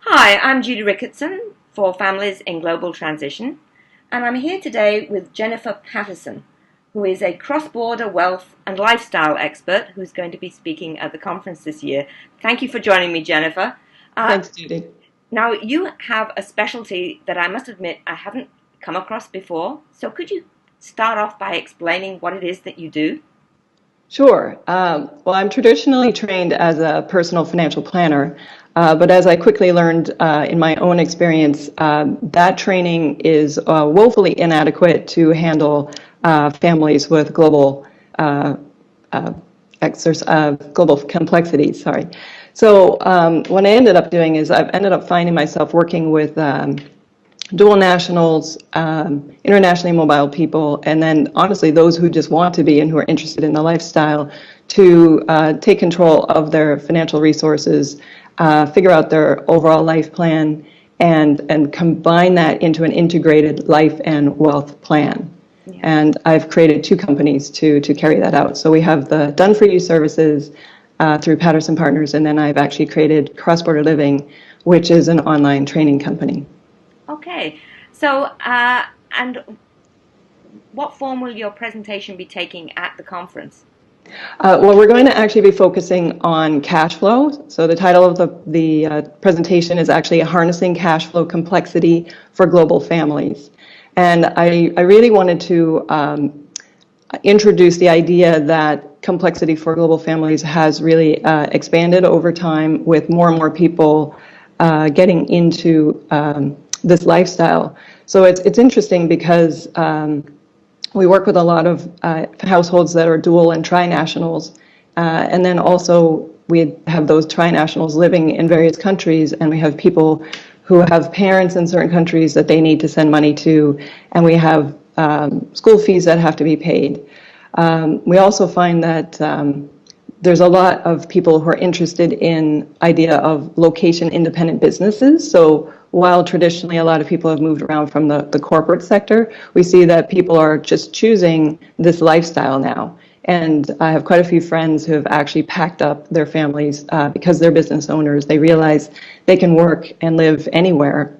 Hi, I'm Judy Ricketson for Families in Global Transition, and I'm here today with Jennifer Patterson, who is a cross-border wealth and lifestyle expert who's going to be speaking at the conference this year. Thank you for joining me, Jennifer. Uh, Thanks, Judy. Now, you have a specialty that I must admit I haven't come across before, so could you start off by explaining what it is that you do? Sure. Well, I'm traditionally trained as a personal financial planner, but as I quickly learned in my own experience, that training is woefully inadequate to handle families with uh, uh, global complexities. Sorry. So what I ended up doing is I've ended up finding myself working with dual nationals, internationally mobile people, and then honestly those who just want to be and who are interested in the lifestyle to take control of their financial resources, figure out their overall life plan, and combine that into an integrated life and wealth plan. Yeah. And I've created two companies to carry that out. So we have the Done For You services through Patterson Partners, and then I've actually created Cross Border Living, which is an online training company. Okay. So, and what form will your presentation be taking at the conference? Well, we're going to actually be focusing on cash flow. So the title of the presentation is actually Harnessing Cash Flow Complexity for Global Families. And I really wanted to introduce the idea that complexity for global families has really expanded over time with more and more people getting into this lifestyle. So it's interesting because we work with a lot of households that are dual and trinationals, and then also we have those trinationals living in various countries, and we have people who have parents in certain countries that they need to send money to, and we have school fees that have to be paid. We also find that there's a lot of people who are interested in idea of location independent businesses. So while traditionally a lot of people have moved around from the corporate sector, we see that people are just choosing this lifestyle now. And I have quite a few friends who have actually packed up their families because they're business owners. They realize they can work and live anywhere.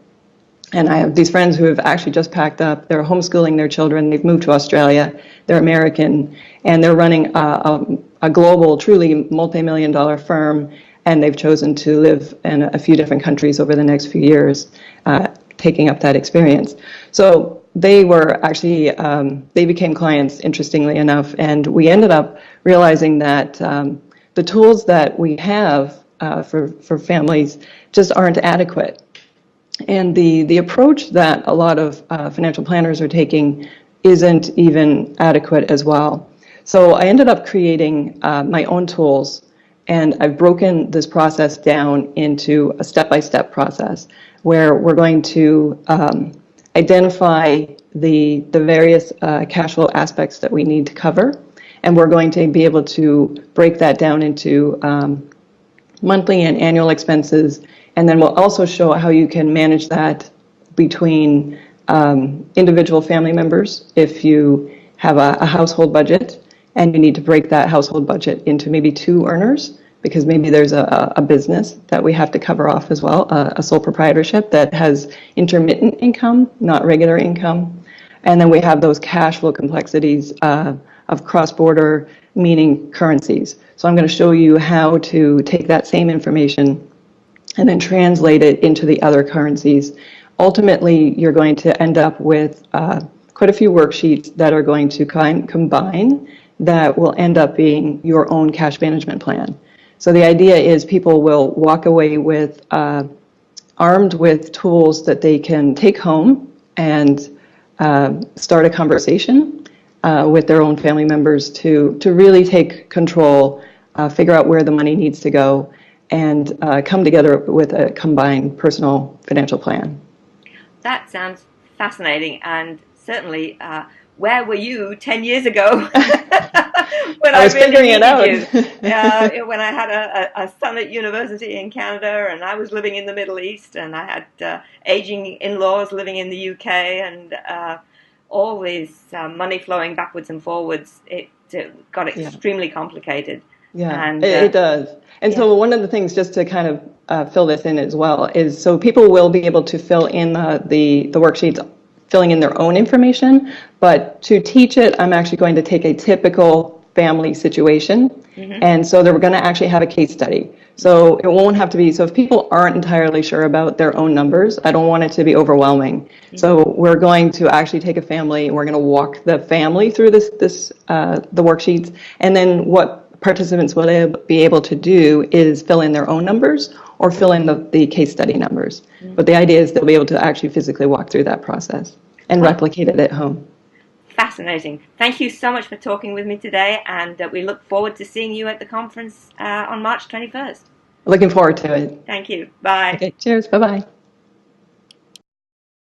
And I have these friends who have actually just packed up. They're homeschooling their children. They've moved to Australia. They're American, and they're running a global, truly multi-million dollar firm. And they've chosen to live in a few different countries over the next few years, taking up that experience. So they were actually, they became clients, interestingly enough. And we ended up realizing that the tools that we have for families just aren't adequate. And the approach that a lot of financial planners are taking isn't even adequate as well. So I ended up creating my own tools, and I've broken this process down into a step-by-step process where we're going to identify the various cash flow aspects that we need to cover, and we're going to be able to break that down into monthly and annual expenses, and then we'll also show how you can manage that between individual family members if you have a household budget and you need to break that household budget into maybe two earners because maybe there's a business that we have to cover off as well, a sole proprietorship that has intermittent income, not regular income. And then we have those cash flow complexities of cross-border, meaning currencies. So I'm going to show you how to take that same information and then translate it into the other currencies. Ultimately, you're going to end up with quite a few worksheets that are going to combine that will end up being your own cash management plan. So the idea is people will walk away with armed with tools that they can take home and start a conversation with their own family members to really take control, figure out where the money needs to go, and come together with a combined personal financial plan. That sounds fascinating, and certainly, where were you 10 years ago when I I was really figuring it needed out. you? When I had a son at university in Canada, and I was living in the Middle East, and I had aging in-laws living in the UK, and all this money flowing backwards and forwards, it got Yeah. extremely complicated. Yeah, And it does. And yeah. so one of the things, just to kind of fill this in as well, is so people will be able to fill in the worksheets, filling in their own information. But to teach it, I'm actually going to take a typical family situation. And so they're going to actually have a case study. So it won't have to be, so if people aren't entirely sure about their own numbers, I don't want it to be overwhelming. So we're going to actually take a family and we're going to walk the family through the worksheets. And then what participants will be able to do is fill in their own numbers or fill in the case study numbers. But the idea is they'll be able to actually physically walk through that process and Well, replicate it at home. fascinating. Thank you so much for talking with me today, and we look forward to seeing you at the conference on March 21st. Looking forward to it. Thank you. Bye. Okay, cheers. Bye-bye.